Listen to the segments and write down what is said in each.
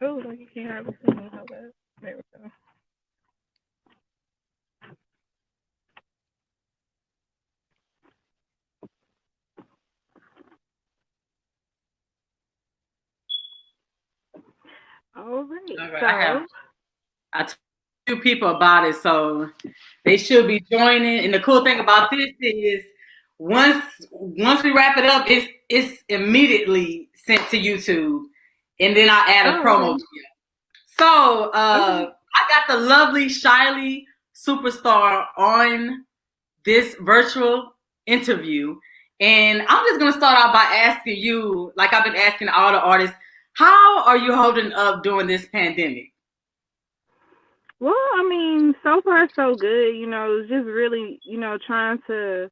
Oh, like you can't hardly see me. Hold up. There we go. All right. All right, So, I told two people about it, so they should be joining. And the cool thing about this is once once we wrap it up, it's immediately sent to YouTube, and then I add a oh, promo okay. video. So Okay. I got the lovely Shily Superstar on this virtual interview. And I'm just gonna start out by asking you, like I've been asking all the artists, how are you holding up during this pandemic? Well, I mean, so far so good. It's just really, trying to,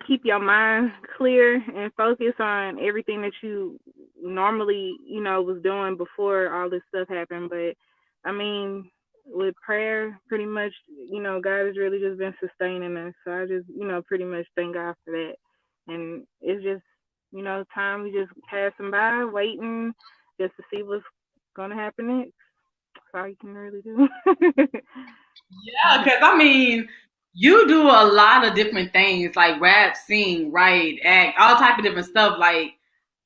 keep your mind clear and focus on everything that you normally, was doing before all this stuff happened. But I mean, with prayer, pretty much, God has really just been sustaining us. So I just, pretty much thank God for that. And it's just, time we just passing by, waiting just to see what's gonna happen next. That's all you can really do. Yeah, because I mean, you do a lot of different things like rap, sing, write, act, all type of different stuff. Like,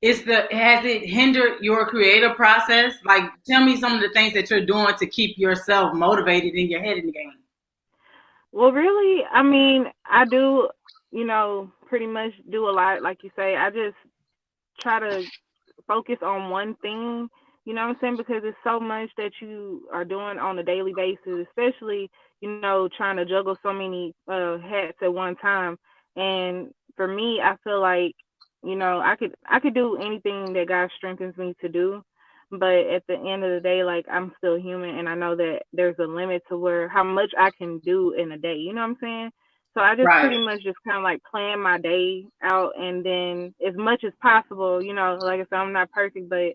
has it hindered your creative process? Like, tell me some of the things that you're doing to keep yourself motivated in your head in the game. Well, really, I mean, I do, pretty much do a lot, like you say. I just try to focus on one thing, you know what I'm saying? Because it's so much that you are doing on a daily basis, especially, trying to juggle so many hats at one time. And for me, I feel like, I could do anything that God strengthens me to do. But at the end of the day, like I'm still human and I know that there's a limit to where how much I can do in a day. You know what I'm saying? So I just Right. pretty much just kind of like plan my day out, and then as much as possible, like I said, I'm not perfect, but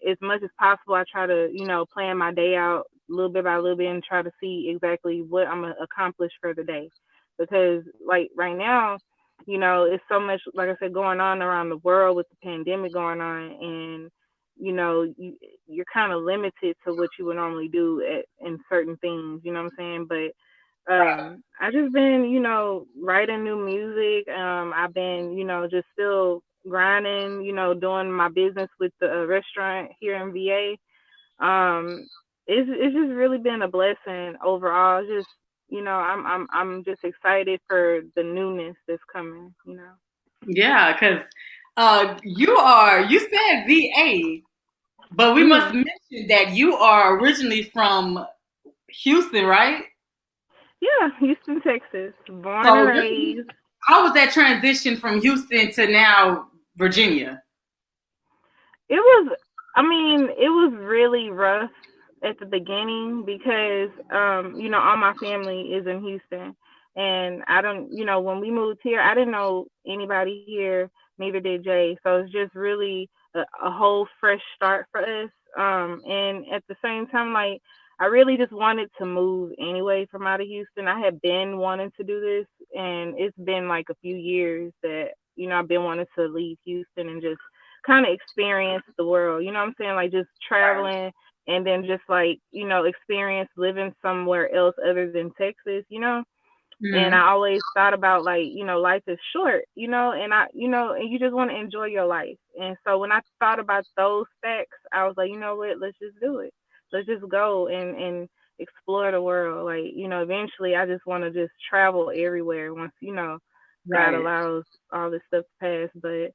as much as possible, I try to, plan my day out a little bit by little bit and try to see exactly what I'm gonna accomplish for the day. Because like right now, it's so much, like I said, going on around the world with the pandemic going on, and you're kind of limited to what you would normally do in certain things. You know what I'm saying? But I just been, writing new music. I've been, just still grinding, doing my business with the restaurant here in VA. It's just really been a blessing overall. Just, I'm just excited for the newness that's coming. Yeah, because you said VA, but we must Mhm. mention that you are originally from Houston, right? Yeah, Houston, Texas, born and So raised. how was that transition from Houston to now Virginia? It was, I mean, it was really rough at the beginning because, all my family is in Houston. And I don't, when we moved here, I didn't know anybody here, neither did Jay. So it's just really a whole fresh start for us. And at the same time, like, I really just wanted to move anyway from out of Houston. I had been wanting to do this, and it's been like a few years that, I've been wanting to leave Houston and just kind of experience the world. You know what I'm saying? Like just traveling and then just like, experience living somewhere else other than Texas. And Mm-hmm. I always thought about like, life is short, and you just want to enjoy your life. And so when I thought about those facts, I was like, you know what, let's just do it. Let's just go and explore the world. Like, eventually I just want to just travel everywhere once, God Right. allows all this stuff to pass. But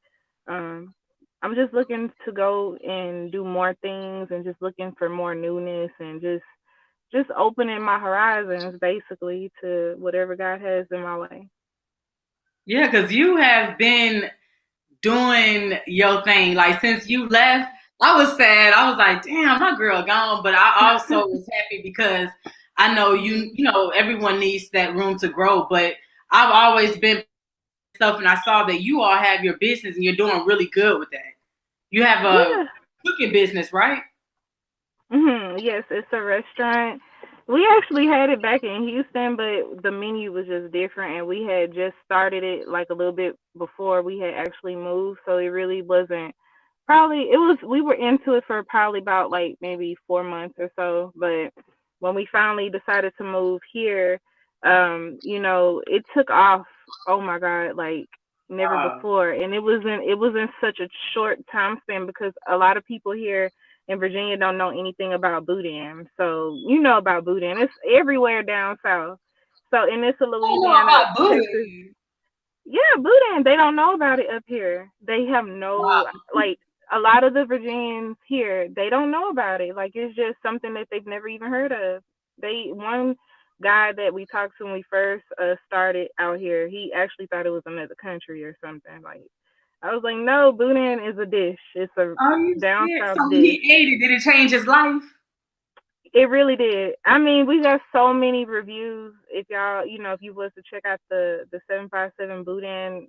um I'm just looking to go and do more things and just looking for more newness and just opening my horizons basically to whatever God has in my way. Yeah, because you have been doing your thing. Like since you left, I was sad. I was like, damn, my girl gone. But I also was happy because I know Mhm. everyone needs that room to grow. But I've always been stuff and I saw that you all have your business and you're doing really good with that. You have a Yeah. cooking business, right? Yes, it's a restaurant. We actually had it back in Houston, but the menu was just different, and we had just started it like a little bit before we had actually moved, so it really wasn't Probably it was we were into it for probably about like maybe 4 months or so, but when we finally decided to move here, it took off. Oh my God, like never before, and it was in such a short time span because a lot of people here in Virginia don't know anything about boudin. So you know about boudin, it's everywhere down south. So and it's a I don't know Louisiana, about Texas. booty. Yeah, boudin. They don't know about it up here. They have no Wow. like a lot of the Virginians here. They don't know about it. Like it's just something that they've never even heard of. They one guy that we talked to when we first started out here, he actually thought it was another country or something. Like I was like, no, boudin is a dish. It's a Are you down serious? south So when dish. he ate it, did it change his life? It really did. I mean, we got so many reviews. If y'all, if you was to check out the 757 Boudin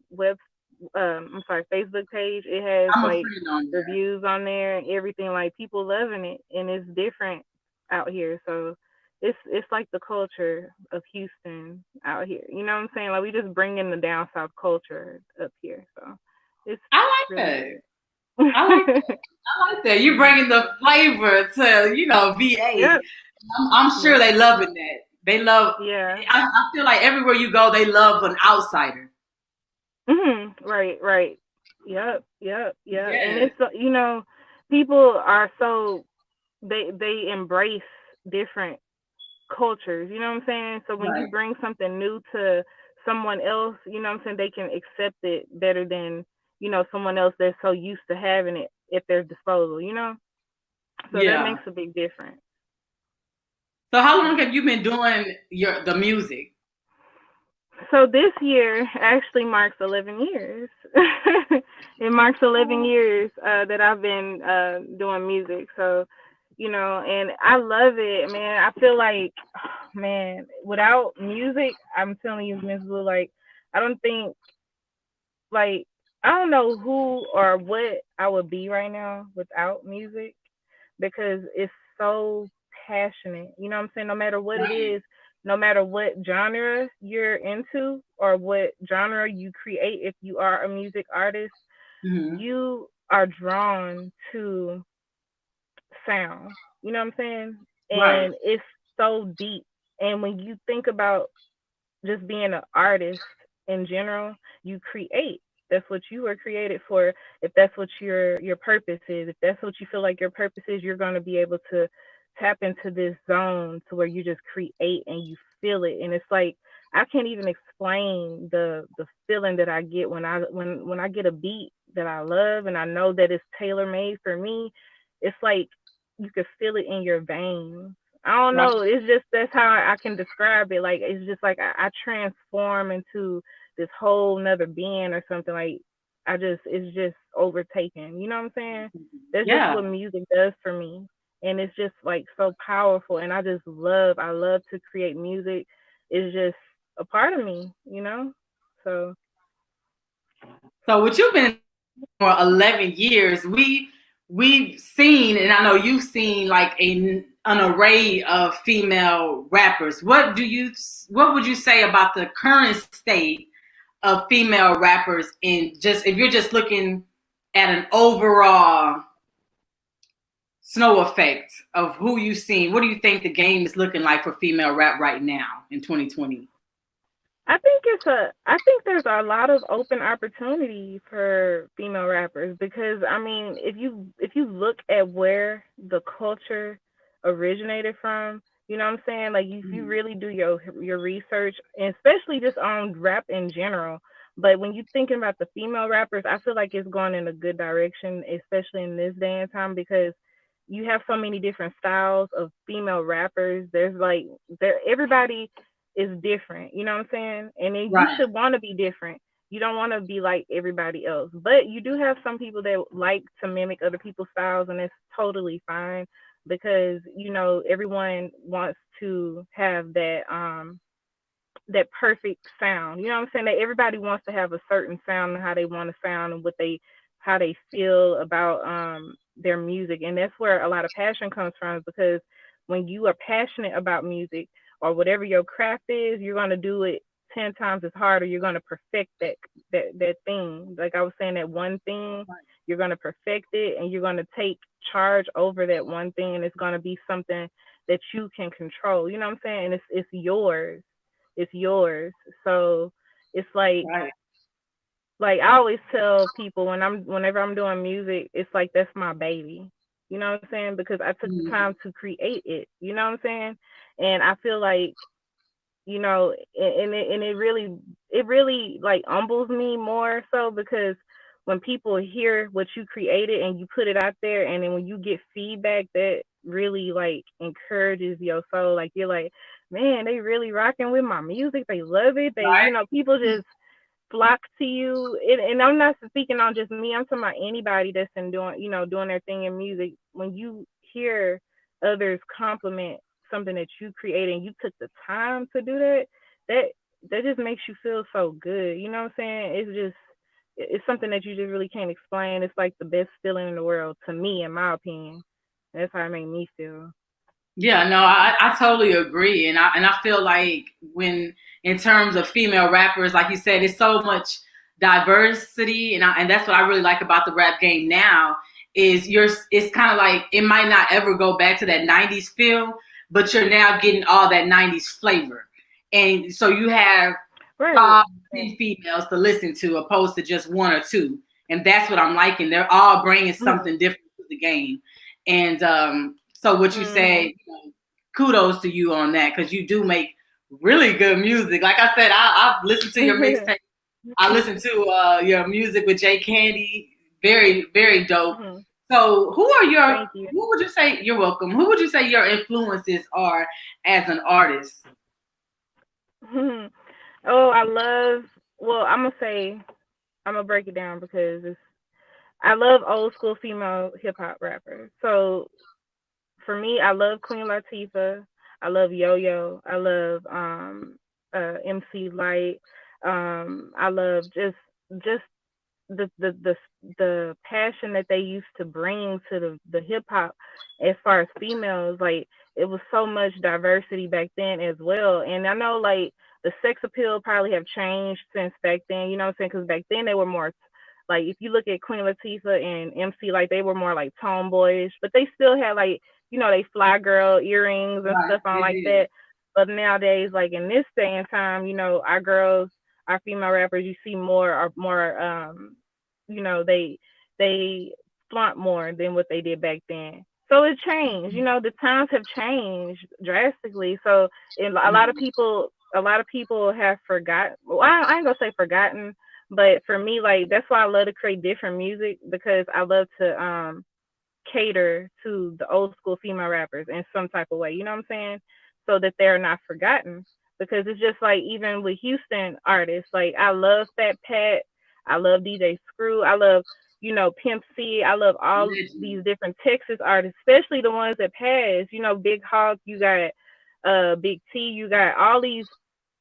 I'm sorry, Facebook page, it has I'm a like friend on there. reviews on there and everything. Like people loving it, and it's different out here. So it's like the culture of Houston out here. You know what I'm saying? Like we just bring in the down south culture up here. So it's I like really that. good. I like that. I like that. You bringing the flavor to, VA. Yep. I'm sure Yep. they loving that. They love. Yeah. I feel like everywhere you go, they love an outsider. Right, right. Yep, yep, yep. And Yes. it's people are so they embrace different cultures, you know what I'm saying? So when you Right. bring something new to someone else, you know what I'm saying, they can accept it better than, someone else that's so used to having it at their disposal. So that Yeah. makes a big difference. So how long Yeah. have you been doing the music? So this year actually marks 11 years. It marks 11 years that I've been doing music. So, and I love it, man. I feel like, man, without music, I'm telling you, Miss Blue, like, I don't think, like, I don't know who or what I would be right now without music because it's so passionate. You know what I'm saying? No matter what it Right. is, no matter what genre you're into or what genre you create, if you are a music artist, Hmm. you are drawn to sound. You know what I'm saying? Right. And it's so deep. And when you think about just being an artist in general, you create. That's what you were created for. If that's what your purpose is, if that's what you feel like your purpose is, you're going to be able to tap into this zone to where you just create and you feel it. And it's like I can't even explain the feeling that I get when I get a beat that I love and I know that it's tailor made for me. It's like you could feel it in your veins. I don't Right. know. It's just that's how I can describe it. Like it's just like I transform into this whole nother being or something. Like it's just overtaken. You know what I'm saying? That's just Yeah. what music does for me, and it's just like so powerful. And I love to create music. It's just a part of me. So So what you've been for 11 years, we've seen, and I know you've seen like an array of female rappers. What would you say about the current state of female rappers, and just if you're just looking at an overall snow effect of who you've seen, what do you think the game is looking like for female rap right now in 2020? I think there's a lot of open opportunity for female rappers because I mean, if you look at where the culture originated from, you know what I'm saying? Like if you Mhm. really do your research, and especially just on rap in general, but when you're thinking about the female rappers, I feel like it's going in a good direction, especially in this day and time because you have so many different styles of female rappers. There's like everybody is different. You know what I'm saying? And then you Right. should want to be different. You don't want to be like everybody else. But you do have some people that like to mimic other people's styles, and it's totally fine because everyone wants to have that perfect sound. You know what I'm saying? That everybody wants to have a certain sound and how they want to sound and how they feel about their music. And that's where a lot of passion comes from because when you are passionate about music or whatever your craft is, you're gonna do it 10 times as hard or you're gonna perfect that thing. Like I was saying, that one thing, you're gonna perfect it, and you're gonna take charge over that one thing, and it's gonna be something that you can control. You know what I'm saying? And it's yours. It's yours. So it's Right. like I always tell people whenever I'm doing music, it's like that's my baby. You know what I'm saying? Because I took the Mm, time to create it. You know what I'm saying? And I feel like, and it really like humbles me more so, because when people hear what you created and you put it out there, and then when you get feedback, that really like encourages your soul. Like you're like, man, they really rocking with my music. They love it. People just flock to you. And I'm not speaking on just me. I'm talking about anybody that's in doing their thing in music. When you hear others compliment something that you created and you took the time to do that, that that just makes you feel so good. You know what I'm saying? It's something that you just really can't explain. It's like the best feeling in the world to me, in my opinion. That's how it made me feel. Yeah, no, I totally agree, and I feel like when in terms of female rappers, like you said, it's so much diversity, and that's what I really like about the rap game now. It's kind of like it might not ever go back to that '90s feel, but you're now getting all that '90s flavor, and so you have Right. five, 10 females to listen to, opposed to just one or two, and that's what I'm liking. They're all bringing something different to the game, and so what you say, Mm-hmm. kudos to you on that, because you do make really good music. Like I said, I've listened to your mixtape. I listened to your music with Jay Candy. Very, very dope. Mhm. So Thank you. who would you say, you're welcome, who would you say your influences are as an artist? Oh, I love. Well, I'm gonna break it down because I love old school female hip hop rappers. So for me, I love Queen Latifah. I love Yo Yo. I love MC Light. I love just the passion that they used to bring to the hip hop as far as females. Like it was so much diversity back then as well. And I know like the sex appeal probably have changed since back then. You know what I'm saying? Because back then they were more like, if you look at Queen Latifah and MC, like they were more like tomboyish, but they still had like, they fly girl earrings and Right, stuff on they like did. that. But nowadays, like in this day and time, our girls, our female rappers, you see more are more you know, they flaunt more than what they did back then. So it changed. The times have changed drastically. So a lot of people have forgotten. Well, I ain't gonna say forgotten, but for me, like that's why I love to create different music, because I love to cater to the old school female rappers in some type of way. You know what I'm saying? So that they're not forgotten. Because it's just like even with Houston artists, like I love Fat Pat, I love DJ Screw, I love Pimp C, I love all Legend, these different Texas artists, especially the ones that pass. Big Hawk, you got Big T, you got all these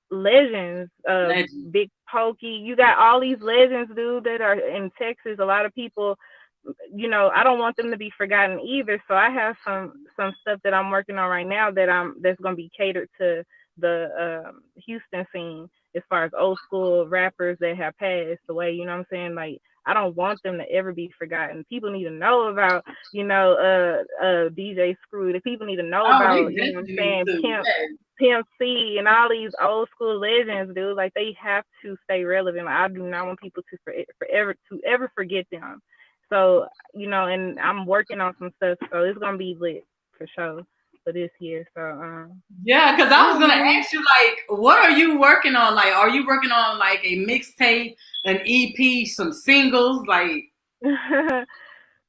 legends, legend. Big Pokey, you got all these legends, dude, that are in Texas. A lot of people, I don't want them to be forgotten either. So I have some stuff that I'm working on right now that's gonna be catered to the Houston scene, as far as old school rappers that have passed away. You know what I'm saying? Like I don't want them to ever be forgotten. People need to know about, DJ Screw. The people need to know Oh, they about, what I'm definitely need saying, to. Yes. Pimp C and all these old school legends, dude. Like they have to stay relevant. Like, I do not want people to forever to ever forget them. So, and I'm working on some stuff, so it's gonna be lit for sure for this year. So, Yeah, because I was yeah, gonna man. ask you, like, what are you working on? Like, are you working on like a mixtape, an EP, some singles? Like,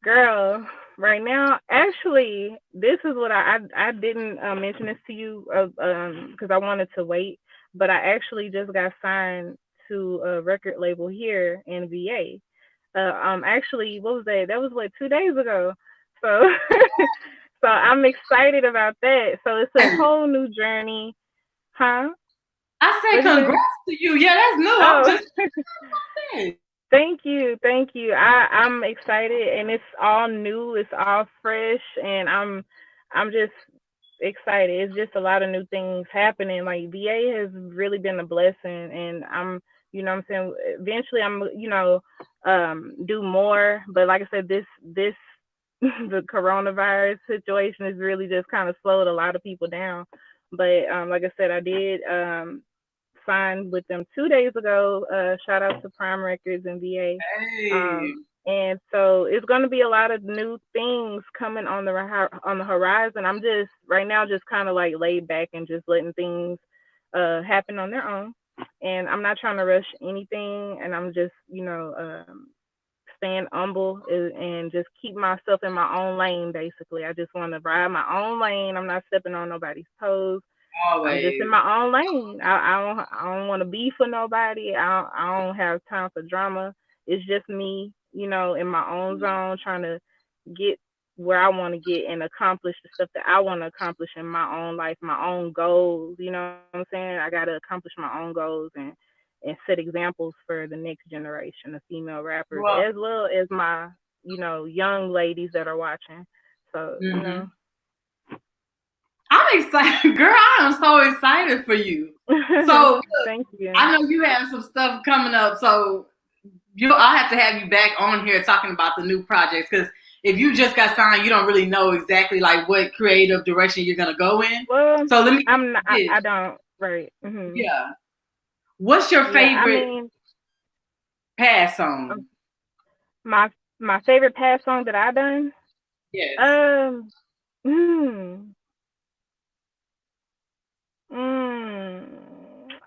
Girl, right now, actually, this is what I didn't mention this to you because I wanted to wait, but I actually just got signed to a record label here in VA. Actually, what was that? That was what, 2 days ago. So, so I'm excited about that. So it's a whole new journey, huh? I say, What'd you congrats say? to you. Yeah, that's new. I'm Oh, just saying. thank you, thank you. I'm excited, and it's all new, it's all fresh, and I'm just excited. It's just a lot of new things happening. Like VA has really been a blessing, and I'm You know what I'm saying? Eventually, I'm, do more. But like I said, this the coronavirus situation has really just kind of slowed a lot of people down. But like I said, I did sign with them 2 days ago. Shout out to Prime Records and VA. Hey. And so it's going to be a lot of new things coming on the horizon. I'm just right now just kind of like laid back and just letting things happen on their own. And I'm not trying to rush anything. And I'm just staying humble and just keep myself in my own lane. Basically, I just want to ride my own lane. I'm not stepping on nobody's toes. I'm just in Always. my own lane. I don't want to beef with nobody. I don't have time for drama. It's just me, in my own zone, trying to get where I want to get and accomplish the stuff that I want to accomplish in my own life, my own goals. You know what I'm saying? I got to accomplish my own goals and set examples for the next generation of female rappers, Well, as well as my, young ladies that are watching. So, mm-hmm. I'm excited, girl. I am so excited for you. So look, thank you. I know you have some stuff coming up, so I'll have to have you back on here talking about the new projects, because if you just got signed, you don't really know exactly like what creative direction you're gonna go in. Well, So let me. I'm not, I don't. Right. Mm-hmm. Yeah. What's your favorite past song? My favorite past song that I done. Yes. Hmm.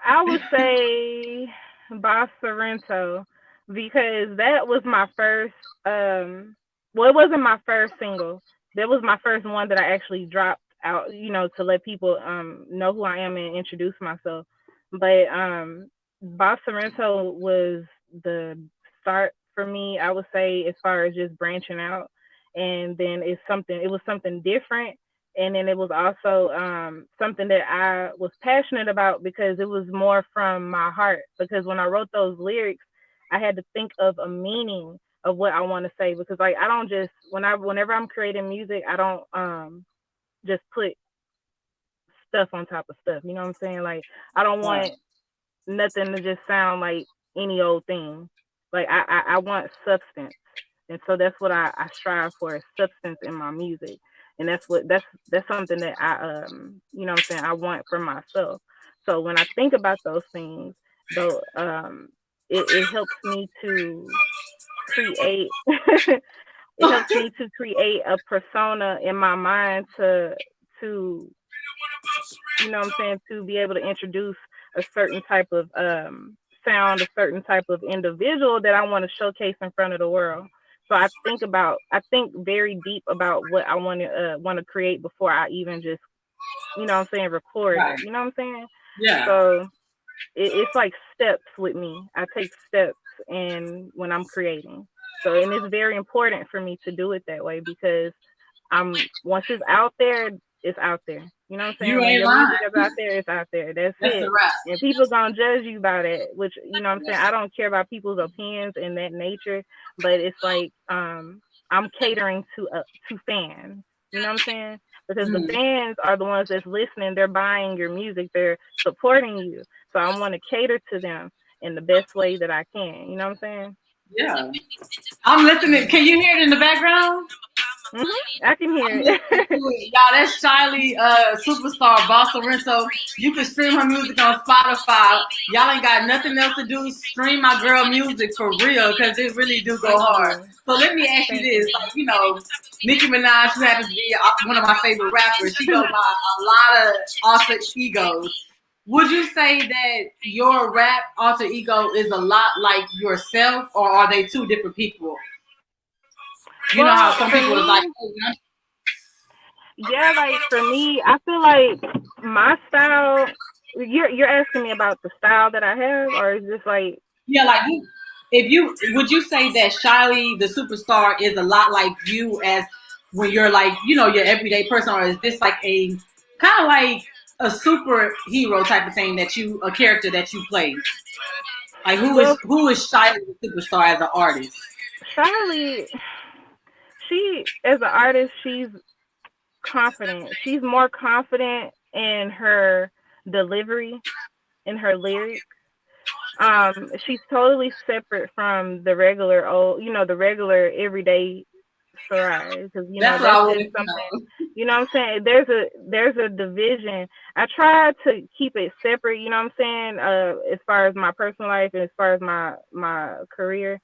I would say Boss Sorrento, because that was my first well, it wasn't my first single. That was my first one that I actually dropped out, to let people know who I am and introduce myself. But Boss Sorrento was the start for me, I would say, as far as just branching out. And then it was something different, and then it was also something that I was passionate about because it was more from my heart. Because when I wrote those lyrics, I had to think of a meaning of what I want to say. Because like I don't just whenever I'm creating music, I don't just put stuff on top of stuff. You know what I'm saying? Like I don't want nothing to just sound like any old thing. Like I want substance, and so that's what I strive for, is substance in my music, and that's something that I what I'm saying, I want for myself. So when I think about those things, though, it helps me to create. It helps me to create a persona in my mind to what I'm saying, to be able to introduce a certain type of sound, a certain type of individual that I want to showcase in front of the world. So I think very deep about what I want to create before I even just what I'm saying, record it. You know what I'm saying? Yeah. So it's like steps with me. I take steps in when I'm creating. So and it's very important for me to do it that way, because once it's out there, it's out there. You know what I'm saying? You When ain't your lying. music is out there, it's out there. That's a it. wrap. And people gonna judge you by that, which what I'm saying, I don't care about people's opinions and that nature, but it's like I'm catering to fans. You know what I'm saying? Because the fans are the ones that's listening, they're buying your music, they're supporting you. So I want to cater to them in the best way that I can. You know what I'm saying? Yeah. I'm listening. Can you hear it in the background? I can hear I'm it. listening to it. Y'all, that's Shily Superstar, Boss Lorenzo. You can stream her music on Spotify. Y'all ain't got nothing else to do. Stream my girl music for real, because it really do go hard. So let me ask you this. Like, Nicki Minaj, who happens to be one of my favorite rappers, she goes by a lot of alter egos. Would you say that your rap alter ego is a lot like yourself, or are they two different people? You know how some people is like, yeah, like for me, I feel like my style. You're asking me about the style that I have, or is this like? Yeah, like would you say that Shily the Superstar is a lot like you, as when you're like your everyday person, or is this like a kind of like a superhero type of thing, a character that you play? Like who is Shily the Superstar as an artist? Shily, as an artist, she's confident. She's more confident in her delivery, in her lyrics. She's totally separate from the regular old, the regular everyday Sarai, because That's what I that's just wanted to something. know. You know what I'm saying? There's a division. I try to keep it separate. You know what I'm saying? As far as my personal life and as far as my career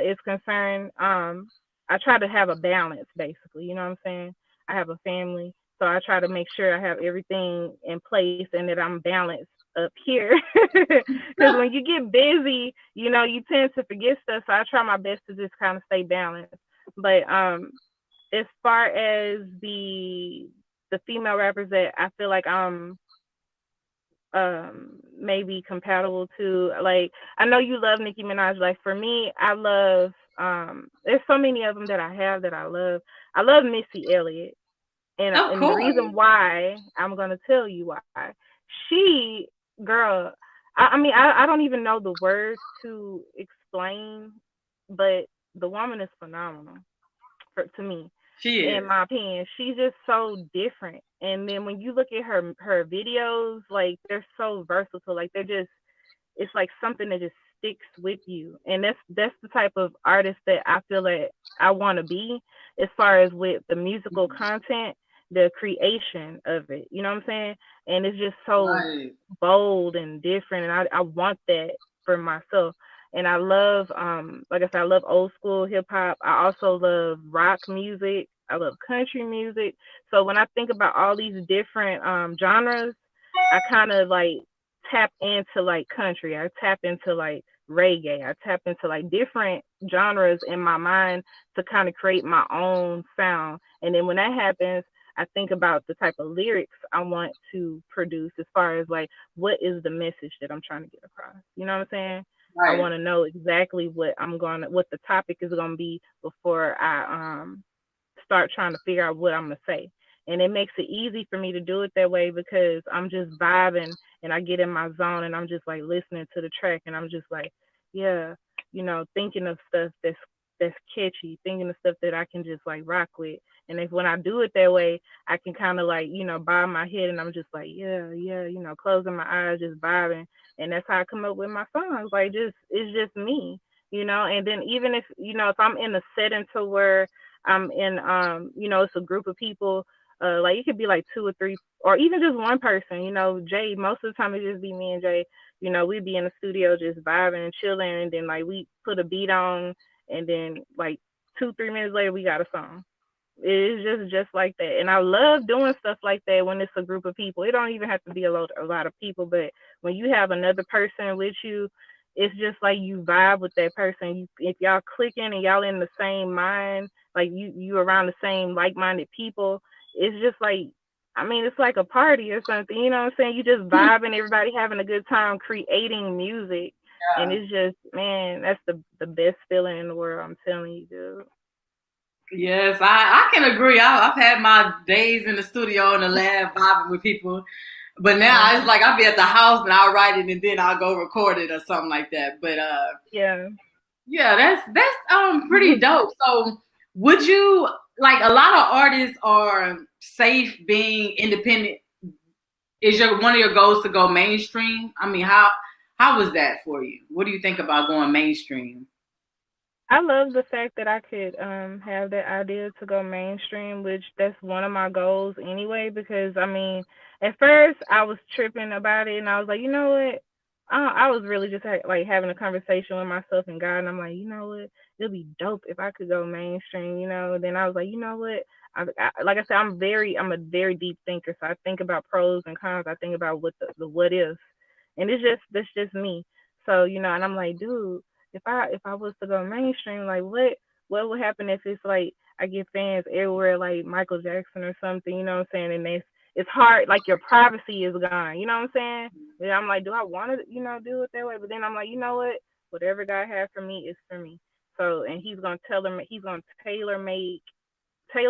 is concerned, I try to have a balance, basically. You know what I'm saying? I have a family, so I try to make sure I have everything in place and that I'm balanced up here. Because when you get busy, you tend to forget stuff. So I try my best to just kind of stay balanced. But as far as the female rappers that I feel like I'm maybe compatible to, like, I know you love Nicki Minaj. Like, for me, I love there's so many of them that I have that I love. I love Missy Elliott, and Of and the course. reason why, I'm gonna tell you why. She, girl, I mean, I don't even know the words to explain, but the woman is phenomenal to me, She in is. my opinion. She's just so different. And then when you look at her videos, like, they're so versatile. Like, it's like something that just sticks with you. And that's the type of artist that I feel like I want to be, as far as with the musical content, the creation of it. You know what I'm saying? And it's just so Right. bold and different, and I want that for myself. And I love, like I said, I love old school hip hop. I also love rock music. I love country music. So when I think about all these different genres, I kind of like tap into like country. I tap into like reggae. I tap into like different genres in my mind to kind of create my own sound. And then when that happens, I think about the type of lyrics I want to produce, as far as like, what is the message that I'm trying to get across. You know what I'm saying? I Right. want to know exactly what the topic is gonna be before I start trying to figure out what I'm gonna say. And it makes it easy for me to do it that way, because I'm just vibing and I get in my zone and I'm just like listening to the track and I'm just like, yeah, thinking of stuff that's catchy, thinking of stuff that I can just like rock with. And if when I do it that way, I can kind of like, bob my head and I'm just like, yeah, yeah, closing my eyes, just vibing. And that's how I come up with my songs. Like, just it's just me. And then even if I'm in a setting to where I'm in, it's a group of people, like, it could be like two or three, or even just one person. Jay, most of the time it just be me and Jay. We'd be in the studio just vibing and chilling, and then like we put a beat on, and then like 2-3 minutes later we got a song. It's just like that. And I love doing stuff like that when it's a group of people. It don't even have to be a lot of people, but when you have another person with you, it's just like you vibe with that person. If y'all clicking and y'all in the same mind, like you around the same like-minded people, it's just like, I mean, it's like a party or something. You know what I'm saying? You just vibing, everybody having a good time creating music. And Yeah. it's just, man, that's the best feeling in the world. I'm telling you, dude. Yes, I can agree. I've had my days in the studio in the lab vibing with people, but now it's Hmm. like I'll be at the house and I'll write it and then I'll go record it or something like that. But Yeah. yeah, that's pretty dope. So would you, like, a lot of artists are safe being independent? Is your one of your goals to go mainstream? I mean, how was that for you? What do you think about going mainstream? I love the fact that I could have that idea to go mainstream, which that's one of my goals anyway. Because I mean, at first I was tripping about it, and I was like, you know what? I was really just like having a conversation with myself and God, and I'm like, you know what? It'd be dope if I could go mainstream. Then I was like, you know what? Like I said, I'm a very deep thinker, so I think about pros and cons. I think about what the what ifs, and that's just me. So and I'm like, dude, if I was to go mainstream, like, what would happen if it's like I get fans everywhere, like Michael Jackson or something, you know what I'm saying? And it's hard, like your privacy is gone, you know what I'm saying? And I'm like, do I want to, do it that way? But then I'm like, you know what? Whatever God has for me is for me. So, and he's gonna tailor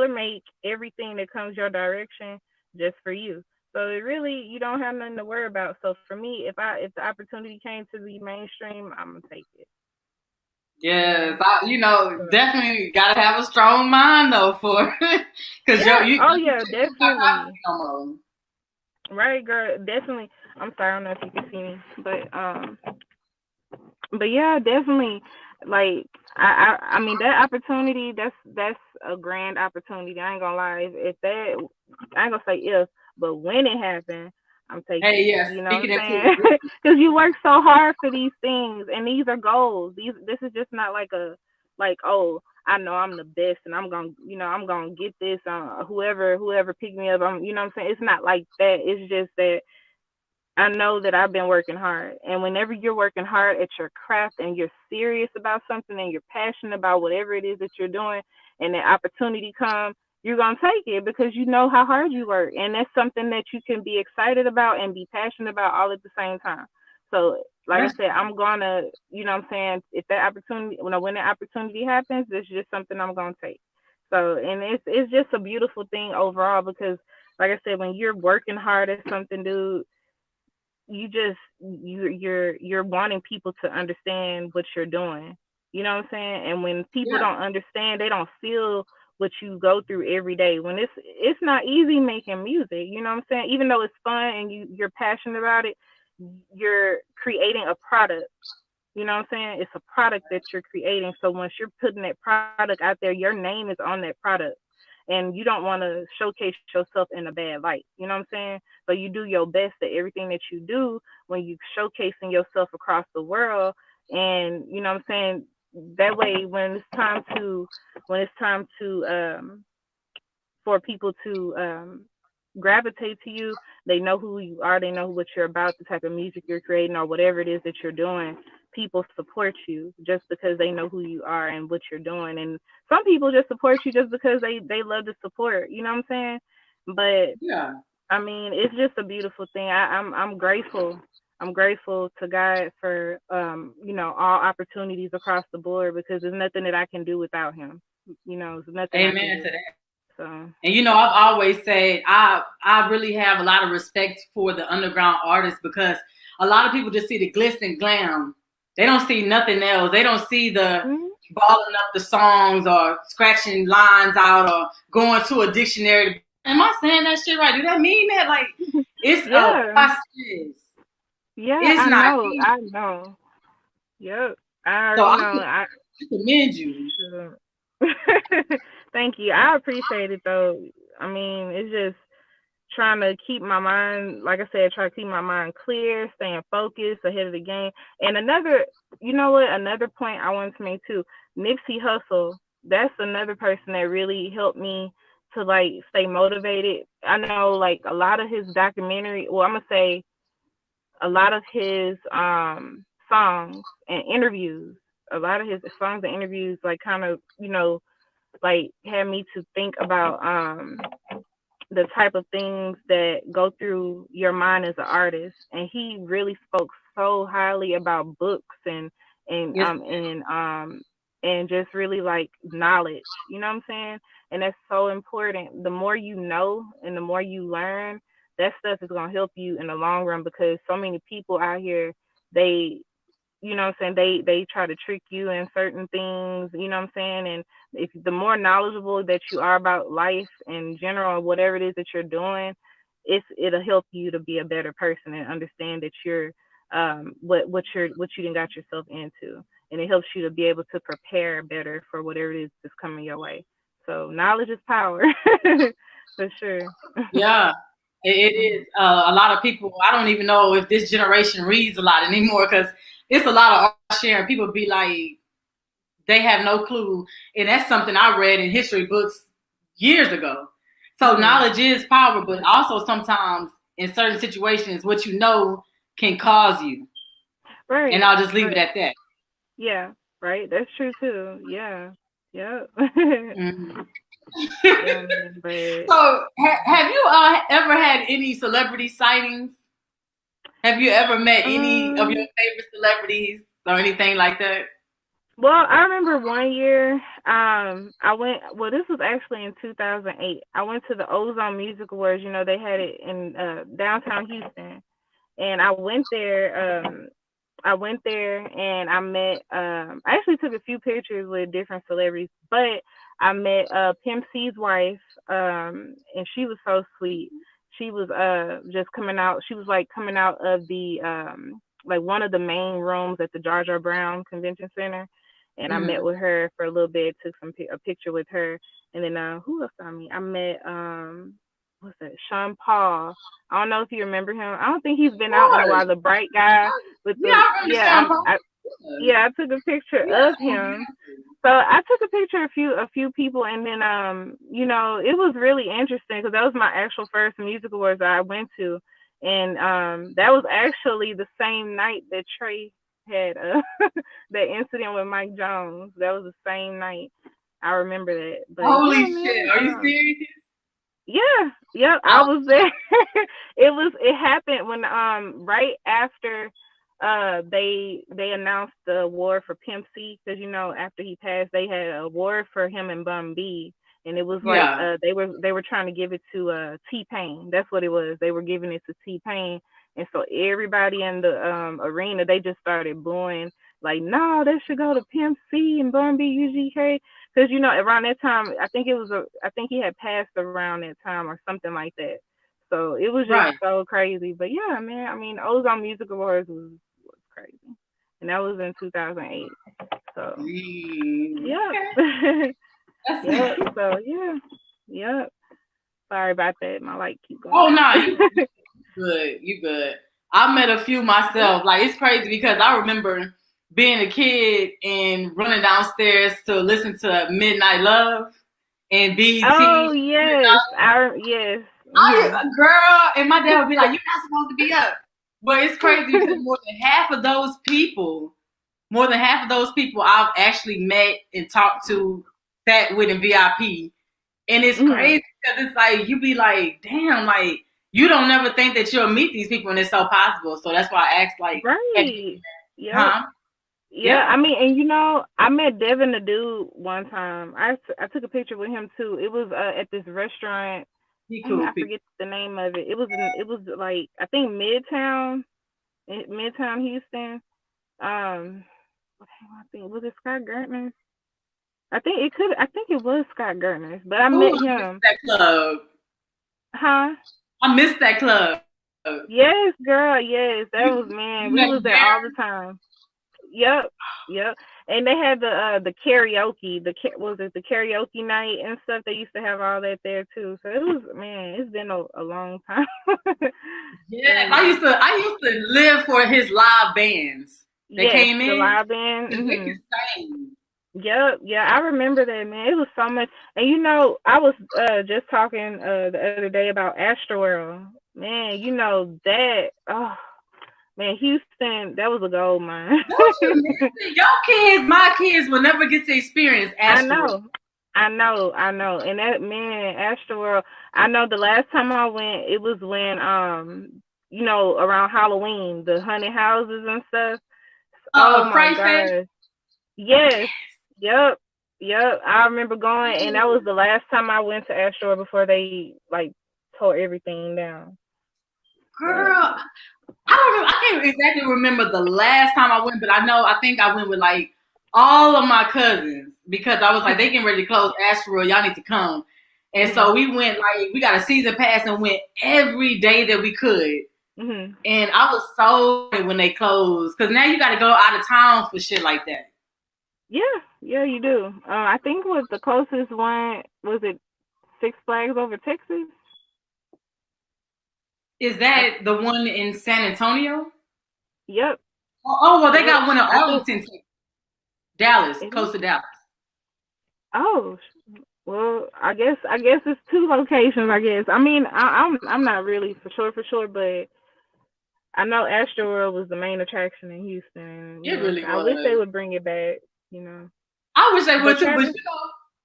make everything that comes your direction just for you. So it really, you don't have nothing to worry about. So for me, if the opportunity came to be mainstream, I'm gonna take it. Yes, So, definitely gotta have a strong mind though for because yeah. you Oh like you yeah, said, you don't got privacy definitely. no more. Right, girl. Definitely. I'm sorry. I don't know if you can see me, but But yeah, definitely. Like I mean that opportunity. That's a grand opportunity. I ain't gonna lie. If that, I ain't gonna say if, but when it happened, I'm taking Hey, it. yeah, You know what speaking I'm into saying? Because you work so hard for these things, and these are goals. This is just not like a like, oh, I know I'm the best, and I'm gonna, I'm gonna get this. Whoever pick me up. You know what I'm saying? It's not like that. It's just that I know that I've been working hard. And whenever you're working hard at your craft and you're serious about something and you're passionate about whatever it is that you're doing and the opportunity comes, you're going to take it because you know how hard you work. And that's something that you can be excited about and be passionate about all at the same time. So, like I that's said, I'm going to, you know what I'm saying, if that opportunity, when that opportunity happens, it's just something I'm going to take. So, and it's just a beautiful thing overall because, like I said, when you're working hard at something, dude, you're wanting people to understand what you're doing. You know what I'm saying? And when people yeah. don't understand, they don't feel what you go through every day. When it's not easy making music, you know what I'm saying? Even though it's fun and you're passionate about it, you're creating a product. You know what I'm saying? It's a product that you're creating. So once you're putting that product out there, your name is on that product. And you don't want to showcase yourself in a bad light. You know what I'm saying? So you do your best at everything that you do when you showcasing yourself across the world. And you know what I'm saying? That way when it's time to for people to gravitate to you. They know who you are. They know what you're about, the type of music you're creating, or whatever it is that you're doing. People support you just because they know who you are and what you're doing. And some people just support you just because they love to support. You know what I'm saying? But Yeah. I mean, it's just a beautiful thing. I'm grateful. I'm grateful to God for all opportunities across the board because there's nothing that I can do without Him. There's nothing I can Amen do. to that. So. And I've always said I really have a lot of respect for the underground artists because a lot of people just see the glitz and glam. They don't see nothing else. They don't see the Mhm. balling up the songs or scratching lines out or going to a dictionary. Am I saying that shit right? Do that mean that? Like, it's a Yeah, process. yeah, It's I not know, easy. I know. Yep, I So already know. I I commend you. sure. Thank you. I appreciate it though. I mean, it's just trying to keep my mind, like I said, try to keep my mind clear, staying focused, ahead of the game. And another, you know what? Another point I wanted to make too. Nipsey Hussle. That's another person that really helped me to like stay motivated. I know like a lot of his documentary. Well, I'm gonna say a lot of his songs and interviews, a lot of his songs and interviews, like kind of, like had me to think about the type of things that go through your mind as an artist. And he really spoke so highly about books and Yes. um and um and just really like knowledge. You know what I'm saying? And that's so important. The more you know and the more you learn, that stuff is gonna help you in the long run because so many people out here they you know what I'm saying, they try to trick you in certain things, you know what I'm saying? And if the more knowledgeable that you are about life in general or whatever it is that you're doing, it'll help you to be a better person and understand that you're what you done got yourself into. And it helps you to be able to prepare better for whatever it is that's coming your way. So knowledge is power. For sure. Yeah, it is. A lot of people, I don't even know if this generation reads a lot anymore because it's a lot of art sharing. People be like, they have no clue. And that's something I read in history books years ago. So Mhm. knowledge is power, but also sometimes in certain situations, what you know can cause you. And Right. I'll just leave it Right. at that. Yeah, right. That's true too. Yeah. Yep. Mhm. Yeah, man. But So, have you ever had any celebrity sightings? Have you ever met any of your um, favorite celebrities or anything like that? well, I remember one year, I went. Well, this was actually in 2008. I went to the Ozone Music Awards. They had it in downtown Houston, and I went there and I met. I actually took a few pictures with different celebrities, but I met Pimp C's wife, and she was so sweet. She was just coming out. She was like coming out of the like one of the main rooms at the Jar Jar Brown Convention Center, and I met Mm-hmm. with her for a little bit, took a picture with her, and then who else I mean? I met what's that? Sean Paul. I don't know if you remember him. I don't think he's Of been out in a course. while. The bright guy with Yeah, the I remember yeah, Sean Paul. yeah, I took a picture Yeah, of so him. beautiful. So I took a picture of a few people, and then it was really interesting because that was my actual first music awards that I went to, and that was actually the same night that Trey had that incident with Mike Jones. That was the same night. I remember that. But Holy yeah, shit. man. Are you serious? Yeah, yep, I Oh, was there. It happened when right after they announced the award for Pimp C, because after he passed they had an award for him and Bun B, and it was like yeah. they were trying to give it to T-Pain. That's what it was. They were giving it to T-Pain, and so everybody in the arena, they just started booing like, no, that should go to Pimp C and Bun B UGK, because around that time I think he had passed around that time or something like that. So it was just Right. so crazy. But yeah, man, I mean, Ozone Music Awards was crazy, and that was in 2008. So yep, Okay. yep. That's So yeah, yep. Sorry about that. My light keep going oh out. no, you good. You good. I met a few myself. Like it's crazy because I remember being a kid and running downstairs to listen to Midnight Love and BT. Oh yes, yes. Girl, and my dad would be like, "You're not supposed to be up." But it's crazy because more than half of those people I've actually met and talked to, sat with in VIP. And it's Mhm. crazy because it's like you be like, damn, like you don't never think that you'll meet these people and it's so possible. So that's why I asked, like, have you, Right. Yep. huh? Yeah, Yeah, I mean, and I met Devin the dude one time. I took a picture with him too. It was at this restaurant. he Dang, cool I people. forget the name of it. It was like, I think Midtown, Midtown Houston. Um, I think was it Scott Gertner's? I think it was Scott Gertner's, but I Ooh, met I missed him. that club. Huh? I missed that club. Yes, girl. Yes, that You was, you man. We never was there there? all the time. Yep, yep. And they had the karaoke. Was it the karaoke night and stuff? They used to have all that there too. So it was, man. It's been a long time. Yes, Very long time. I used to live for his live bands that Yes, came the in live band. because they could sing. Yep, yeah, I remember that, man. It was so much, and I was just talking the other day about Astroworld. Man, that. Oh man, Houston, that was a gold mine. Don't you miss it? Your kids, my kids will never get to experience I Astro. know. I know. And that, man, Astroworld, I know the last time I went, it was when around Halloween, the haunted houses and stuff. Oh my Fright Fest. gosh. Yes. Yep. Yep. I remember going, and that was the last time I went to Astroworld before they like tore everything down. Yep. Girl, I can't exactly remember the last time I went, but I think I went with like all of my cousins because I was like, they getting ready to close Astro, y'all need to come. And so Mhm. we went like we got a season pass and went every day that we could. Mhm. And I was so sad when they closed because now you got to go out of town for shit like that. Yeah. Yeah, you do. I think what the closest one was, it Six Flags over Texas. Is I, that the one in San Antonio? yep. Well, they Yep. got one in I think Arlington, Dallas, it is. close to Dallas. Oh, well, I guess it's two locations. I guess. I mean, I'm not really for sure, but I know Astroworld was the main attraction in Houston. It really I wish they was. would bring it back. You know, I wish they but would too, but Travis.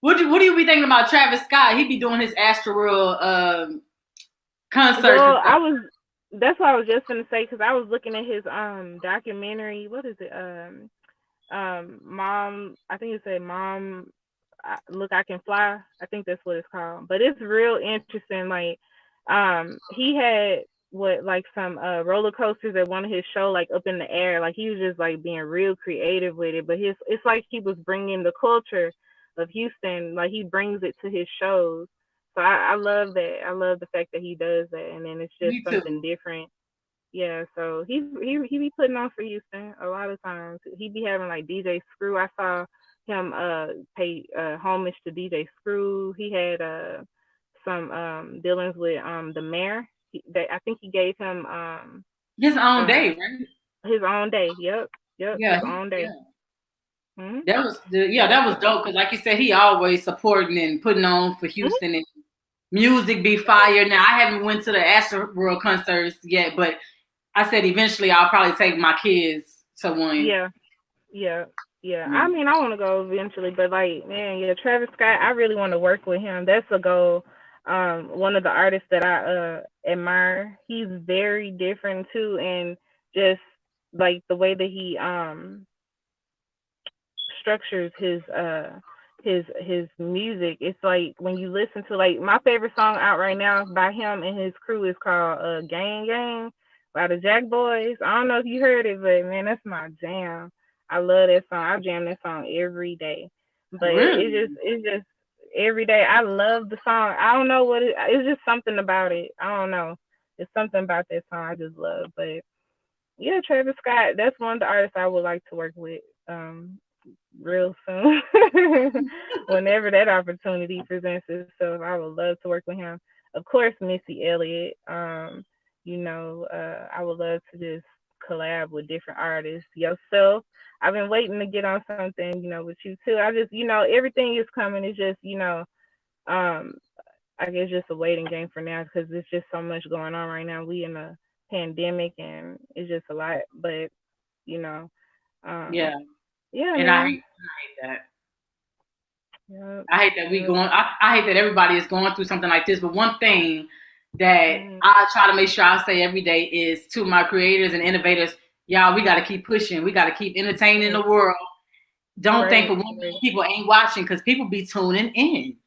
what do you be thinking about Travis Scott? He be doing his Astroworld concerts and Well, stuff. That's what I was just gonna say, because I was looking at his documentary. What is it? Mom. I think it said Mom. Look, I Can Fly. I think that's what it's called. But it's real interesting. Like, he had what, like, some roller coasters at one of his show, like up in the air. Like, he was just like being real creative with it. But it's like he was bringing the culture of Houston. Like, he brings it to his shows. So I love that. I love the fact that he does that, and then it's just Me too. something different. Yeah, so he be putting on for Houston a lot of times. He be having like DJ Screw. I saw him pay homage to DJ Screw. He had some dealings with the mayor. I think he gave him His own uh day, right? his own day. Yep, yep, his Yeah, own day. yeah. Mhm. That Yep. was dope because, like you said, he always supporting and putting on for Mhm. Houston, and music be fire. Now I haven't went to the Astro World concerts yet, but I said eventually I'll probably take my kids to one. Yeah. Yeah, yeah. Yeah, I mean, I want to go eventually, but like, man, yeah, Travis Scott. I really want to work with him. That's a goal. One of the artists that I admire. He's very different too, and just like the way that he structures his music. It's like when you listen to like my favorite song out right now by him and his crew is called Gang Gang by the Jack Boys. I don't know if you heard it, but man, that's my jam. I love that song. I jam that song every day. But really. it's just every day. I love the song. I don't know what it's just something about it. I don't know. It's something about that song I just love. But yeah, Travis Scott, that's one of the artists I would like to work with. Real soon, whenever that opportunity presents itself. I would love to work with him. Of course, Missy Elliott. I would love to just collab with different artists. Yourself, I've been waiting to get on something, with you too. I just, everything is coming. It's just, um, I guess just a waiting game for now because there's just so much going on right now. We in a pandemic and it's just a lot. But you know, um, Yeah, yeah, and man. I hate that. Yep. I hate that we Yep. going. I hate that everybody is going through something like this. But one thing that Mm, I try to make sure I say every day is to my creators and innovators, y'all, we got to keep pushing. We got to keep entertaining the right. world. Don't think Right. for 1 million Right. people ain't watching because people be tuning in.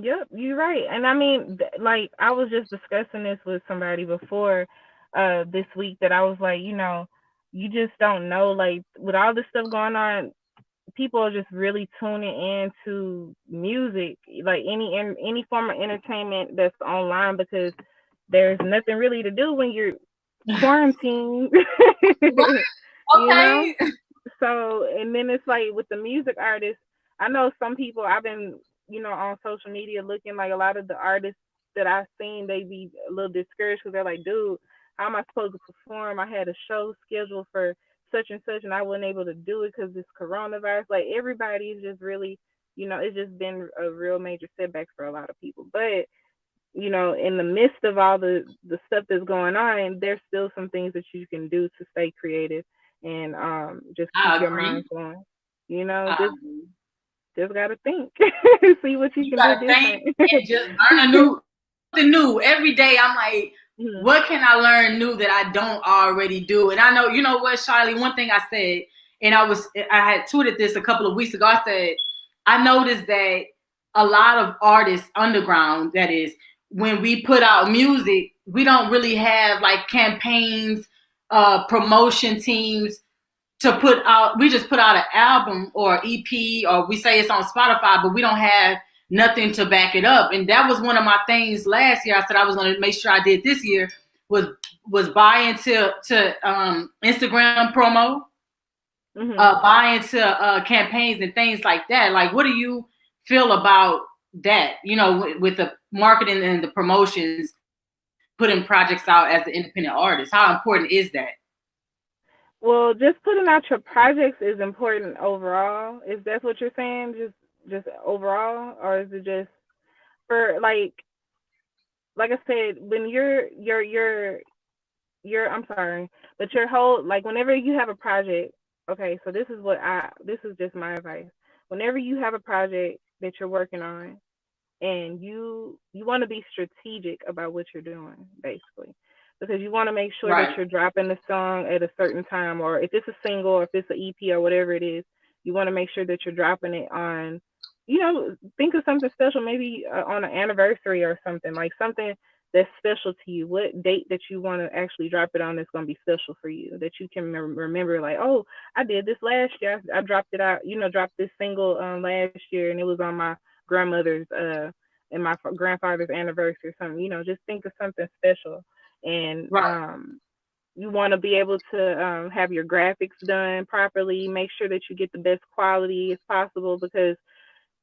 Yep. You're right. And I mean, like I was just discussing this with somebody before, this week that I was like, you just don't know, like with all this stuff going on, people are just really tuning into music, like any form of entertainment that's online because there's nothing really to do when you're quarantined. you know Okay. so and then it's like with the music artists, I know some people I've been, on social media looking like a lot of the artists that I've seen, they be a little discouraged because they're like, dude, how am I supposed to perform? I had a show scheduled for such and such and I wasn't able to do it because this coronavirus. Like everybody is just really, it's just been a real major setback for a lot of people. But in the midst of all the stuff that's going on, there's still some things that you can do to stay creative and just keep I your mind agree. flowing. I Just agree. just gotta think, see what you You can do gotta think different. and just learn something new every day. I'm like, Mhm. what can I learn new that I don't already do? And I know, you know what, Shily, one thing I said, and I had tweeted this a couple of weeks ago. I said, I noticed that a lot of artists underground, that is, when we put out music, we don't really have like campaigns, promotion teams to put out. We just put out an album or EP, or we say it's on Spotify, but we don't have nothing to back it up. And that was one of my things last year. I said I was going to make sure I did this year, was buy into Instagram promo, Mhm. buy into campaigns and things like that. Like, what do you feel about that? With the marketing and the promotions, putting projects out as an independent artist. How important is that? Well, just putting out your projects is important overall. If that's what you're saying, just overall, or is it just for like I said, when you're I'm sorry, but your whole like whenever you have a project, okay, so this is just my advice. Whenever you have a project that you're working on and you want to be strategic about what you're doing, basically, because you want to make sure that Right. you're dropping the song at a certain time, or if it's a single or if it's an EP or whatever it is, you want to make sure that you're dropping it on, think of something special, maybe on an anniversary or something, like something that's special to you. What date that you want to actually drop it on that's going to be special for you, that you can remember, like, oh, I did this last year. I dropped it out, dropped this single last year, and it was on my grandmother's and my grandfather's anniversary or something. Just think of something special. And Right. you want to be able to have your graphics done properly. Make sure that you get the best quality as possible because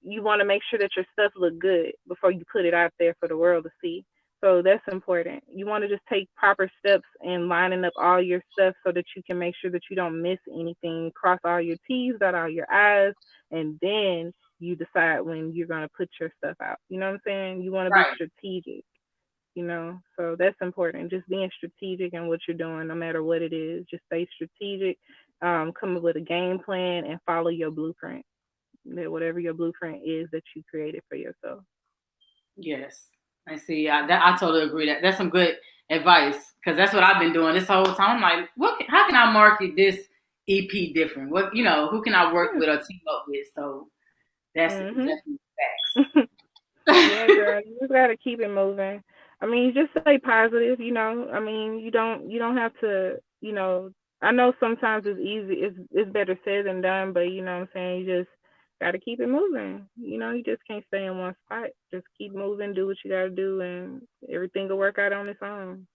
you want to make sure that your stuff look good before you put it out there for the world to see. So that's important. You want to just take proper steps in lining up all your stuff so that you can make sure that you don't miss anything, cross all your T's, dot all your I's, and then you decide when you're going to put your stuff out. You know what I'm saying? You want to be Right. strategic, so that's important. Just being strategic in what you're doing, no matter what it is. Just stay strategic, come up with a game plan, and follow your blueprint, whatever your blueprint is that you created for yourself. Yes, I see. I totally agree. That's some good advice because that's what I've been doing this whole time. I'm like, how can I market this EP different? Who can I work Yeah. with or team up with? So that's Mhm. definitely facts. Yeah, girl, you just gotta keep it moving. I mean, just stay positive. I mean, you don't have to. I know sometimes it's easy. It's better said than done, but you know what I'm saying. You just gotta keep it moving. You just can't stay in one spot. Just keep moving, do what you gotta do, and everything will work out on its own.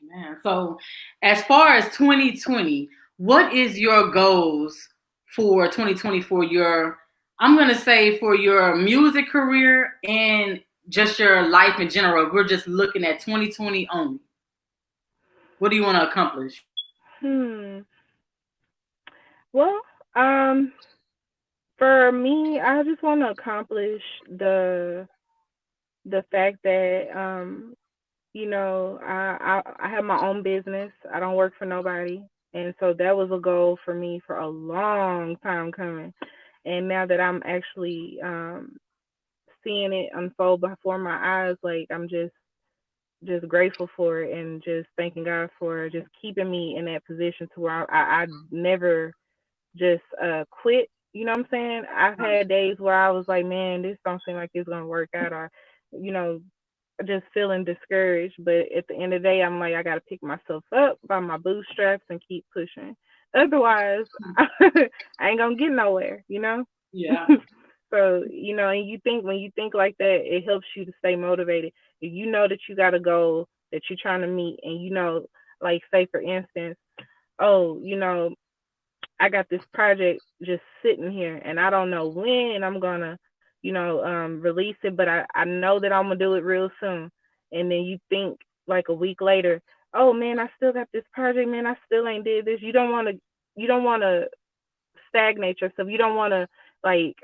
Man, so as far as 2020, what is your goals for 2020 for your, I'm going to say for your music career and just your life in general? We're just looking at 2020 only. What do you want to accomplish? Hmm. Well, um, for me, I just want to accomplish the fact that I have my own business. I don't work for nobody. And so that was a goal for me for a long time coming. And now that I'm actually seeing it unfold before my eyes, like I'm just grateful for it and just thanking God for just keeping me in that position to where I never just quit. You know what I'm saying? I've had days where I was like, man, this don't seem like it's gonna work out, or you know, just feeling discouraged. But at the end of the day, I'm like, I got to pick myself up by my bootstraps and keep pushing. Otherwise, I ain't gonna get nowhere. Yeah. So, and when you think like that, it helps you to stay motivated. If you know that you got a goal that you're trying to meet, and like say for instance, oh, I got this project just sitting here and I don't know when I'm gonna, release it, but I know that I'm gonna do it real soon. And then you think like a week later, oh man, I still got this project, man, I still ain't did this. You don't wanna stagnate yourself. You don't wanna like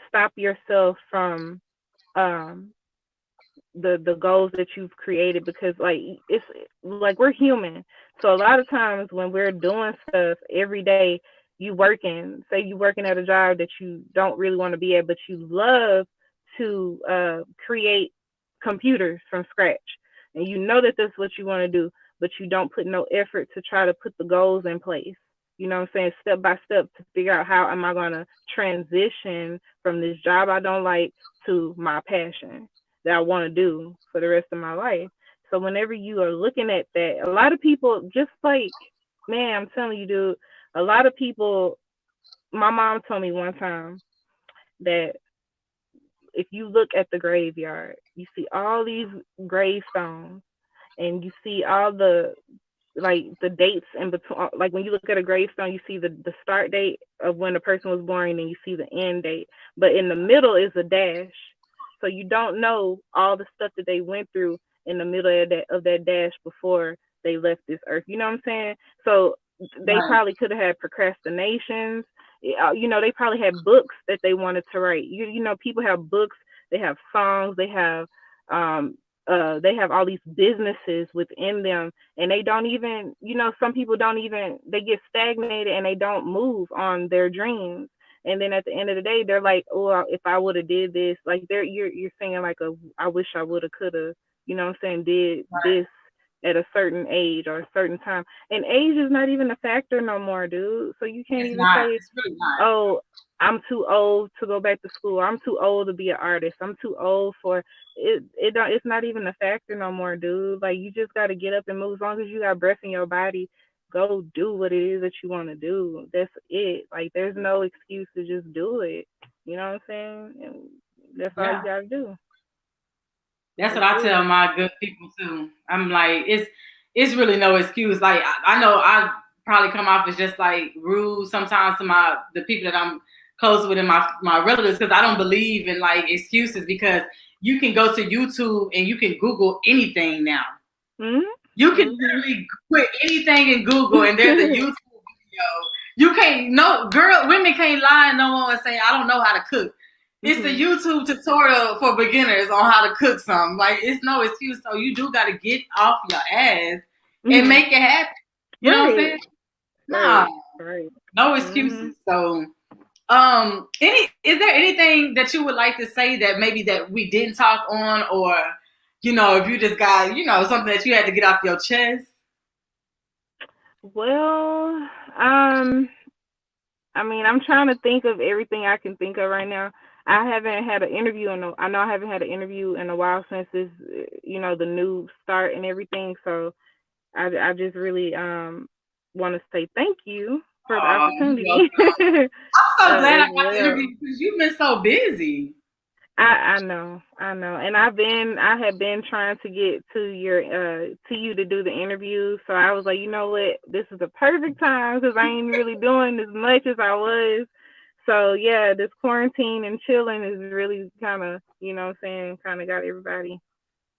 stop yourself from um the goals that you've created, because like it's like we're human. So a lot of times when we're doing stuff every day, say you working at a job that you don't really want to be at, but you love to create computers from scratch, and you know that that's what you want to do, but you don't put no effort to try to put the goals in place. You know what I'm saying? Step by step to figure out how am I going to transition from this job I don't like to my passion that I want to do for the rest of my life. So whenever you are looking at that, a lot of people just like, man, I'm telling you, dude, a lot of people, my mom told me one time that if you look at the graveyard, you see all these gravestones and you see all the dates in between. Like when you look at a gravestone, you see the start date of when the person was born, and you see the end date. But in the middle is a dash, so you don't know all the stuff that they went through in the middle of that dash before they left this earth. You know what I'm saying? So they Right. probably could have had procrastinations. They probably had books that they wanted to write. People have books, they have songs, um they have all these businesses within them, and they don't even, some people don't even, they get stagnated and they don't move on their dreams. And then at the end of the day, they're like, oh, if I would have did this, like you're saying like I wish I would have, could have, what I'm saying, did this at a certain age or a certain time. And age is not even a factor no more, dude. So you can't It's even not. say, It's really not. oh, I'm too old to go back to school. I'm too old to be an artist. I'm too old for it. It's not even a factor no more, dude. Like you just got to get up and move. As long as you got breath in your body, go do what it is that you want to do. That's it. Like there's no excuse to just do it. You know what I'm saying? And that's all you Yeah. got to do. That's what I tell my good people too. I'm like, it's really no excuse. Like I know I probably come off as just like rude sometimes to the people that I'm close with and my relatives, because I don't believe in like excuses, because you can go to YouTube and you can Google anything now. Mm-hmm. You can literally put anything in Google and there's a YouTube video. You can't, no, women can't lie no more and say, I don't know how to cook. It's a YouTube tutorial for beginners on how to cook something. Like, it's no excuse. So you do got to get off your ass and make it happen. You know what I'm saying? Nah, no excuses. So, is there anything that you would like to say that maybe that we didn't talk on, or, you know, if you just got, you know, something that you had to get off your chest? Well, I mean, I'm trying to think of everything I can think of right now. I haven't had an interview I know I haven't had an interview in a while since this, you know, the new start and everything. So I just really want to say thank you for the opportunity. I'm so glad I got the interview because you've been so busy. I know, and I have been trying to get to you to do the interview. So I was like, you know what, this is the perfect time because I ain't really doing as much as I was. So yeah, this quarantine and chilling is really kind of, you know what I'm saying, kind of got everybody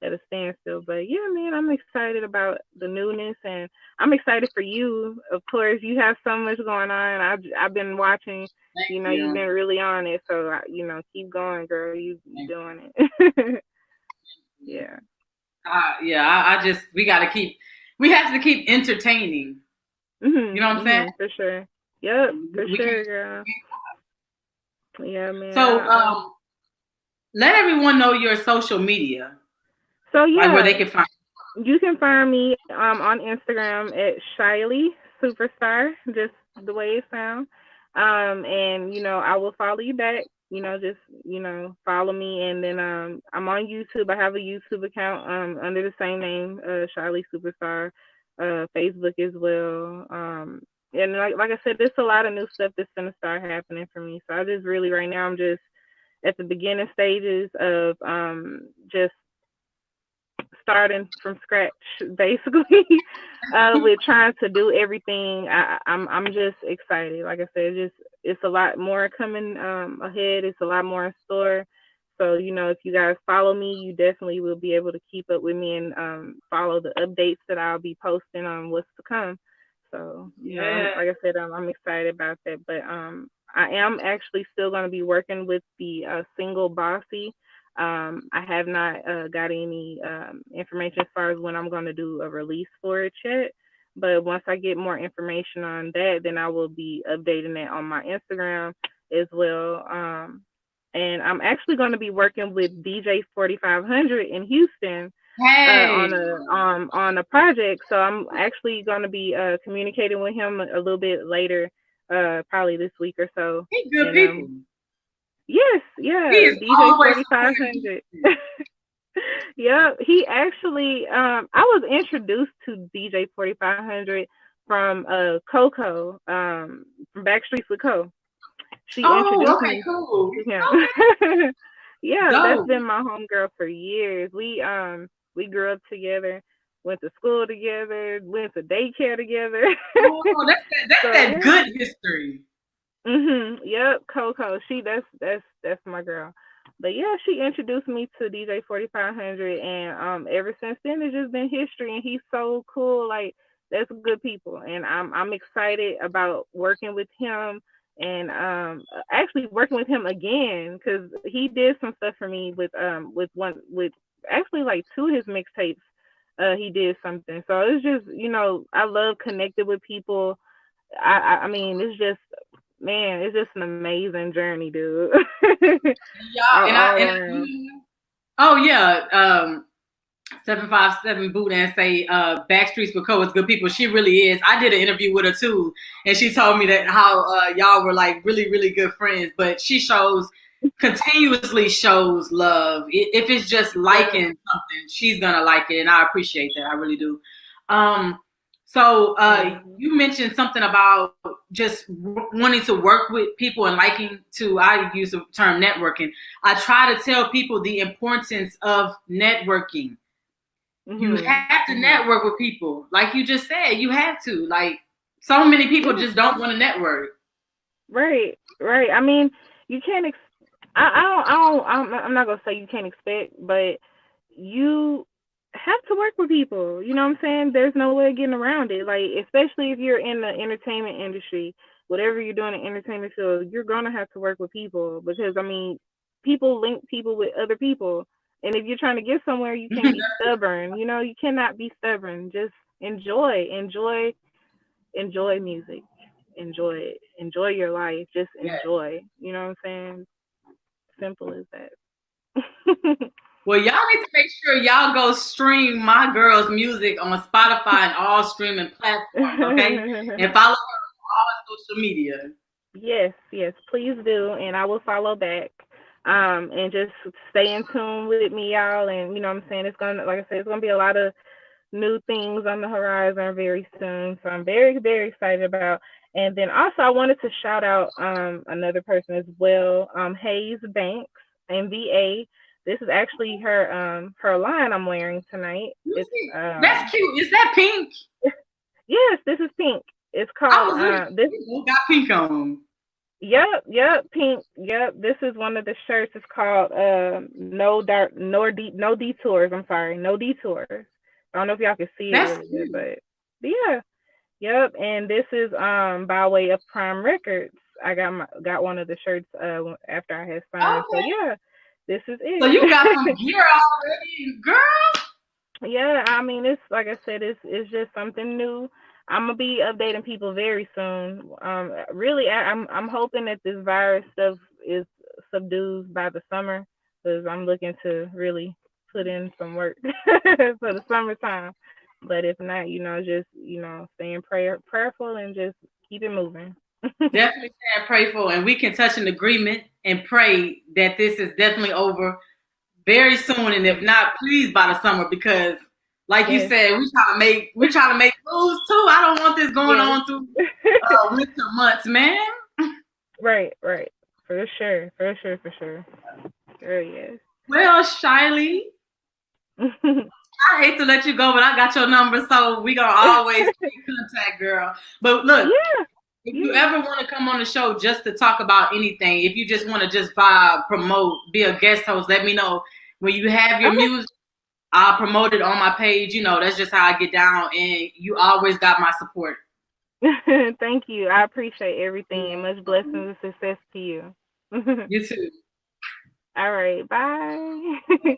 at a standstill. But yeah, man, I'm excited about the newness, and I'm excited for you. Of course, you have so much going on. I've been watching. You know, you've been really on it. So you know, keep going, girl. You doing it. Yeah. Yeah. We have to keep entertaining. You know what I'm saying? For sure. Yep. For sure, girl. Yeah, man. So, let everyone know your social media. So yeah, like where they can find you can find me on Instagram at Shily Superstar, just the way it sounds. And you know, I will follow you back. You know, just, you know, follow me, and then I'm on YouTube. I have a YouTube account under the same name, Shily Superstar. Facebook as well. And like I said, there's a lot of new stuff that's gonna start happening for me. So I just really right now I'm just at the beginning stages of just starting from scratch, basically, with trying to do everything. I'm just excited. Like I said, it's a lot more coming ahead. It's a lot more in store. So, you know, if you guys follow me, you definitely will be able to keep up with me and follow the updates that I'll be posting on what's to come. So, you know, like I said, I'm excited about that. But I am actually still going to be working with the single Bossy. I have not got any information as far as when I'm going to do a release for it yet. But once I get more information on that, then I will be updating that on my Instagram as well. And I'm actually going to be working with DJ 4500 in Houston on a project. So I'm actually going to be communicating with him a little bit later, probably this week or so. He's good people. Yes, yeah, DJ 4500. Yep, he actually, I was introduced to DJ 4500 from Coco, from Backstreets with Co. She introduced me to him. Okay. Yeah, that's been my homegirl for years. We grew up together, went to school together, went to daycare together. Oh, that's that good history. Yep, Coco. That's my girl. But yeah, she introduced me to DJ 4500, and ever since then it's just been history. And he's so cool. Like, that's good people, and I'm excited about working with him, and actually working with him again, because he did some stuff for me with actually like 2 of his mixtapes. He did something. So it's just, you know, I love connecting with people. I mean, it's just, man, it's just an amazing journey, dude. Oh yeah, 757 Boot and say Backstreets with Co is good people. She really is. I did an interview with her too, and she told me that how y'all were like really, really good friends. But she continuously shows love. If it's just liking something, she's gonna like it, and I appreciate that. I really do. So you mentioned something about just wanting to work with people and liking to, I use the term networking. I try to tell people the importance of networking. You have to network with people. Like you just said, you have to. Like, so many people just don't want to network. Right, right. I mean, you can't. I'm not gonna say you can't expect, but you have to work with people. You know what I'm saying? There's no way of getting around it. Like, especially if you're in the entertainment industry, whatever you're doing in entertainment field, you're gonna have to work with people because I mean, people link people with other people, and if you're trying to get somewhere, you can't be stubborn. You know, you cannot be stubborn. Just enjoy music, enjoy it, enjoy your life, just enjoy. You know what I'm saying? Simple as that. Well, y'all need to make sure y'all go stream my girl's music on Spotify and all streaming platforms, okay? And follow her on all social media. Yes, yes, please do, and I will follow back. And just stay in tune with me, y'all. And you know what I'm saying? It's gonna, like I said, it's gonna be a lot of new things on the horizon very soon. So I'm very, very excited about. And then also I wanted to shout out another person as well, Hayes Banks, MVA. This is actually her line I'm wearing tonight. It's that's cute. Is that pink? Yes, this is pink. It's called this got pink on. Yep, pink. Yep, this is one of the shirts. It's called no detours. I'm sorry, no detours. I don't know if y'all can see it really good, but yeah, yep. And this is by way of Prime Records. I got one of the shirts after I had signed. Okay. So yeah, this is it. So you got some gear already, girl. Yeah, I mean, it's like I said, it's just something new. I'm gonna be updating people very soon. Really, I'm hoping that this virus stuff is subdued by the summer, because I'm looking to really put in some work for the summertime. But if not, just staying prayerful and just keep it moving. Definitely stay prayerful, and we can touch an agreement and pray that this is definitely over very soon, and if not, please by the summer, because like you said, we're trying to make moves too. I don't want this going on through winter months, man. Right. For sure. Sure, yes. Well, Shily, I hate to let you go, but I got your number, so we gonna always stay in contact, girl. But look, if you ever want to come on the show just to talk about anything, if you just want to just promote, be a guest host, let me know. When you have your music, I'll promote it on my page. You know, that's just how I get down, and you always got my support. Thank you. I appreciate everything, and much blessings and success to you. You too. All right. Bye.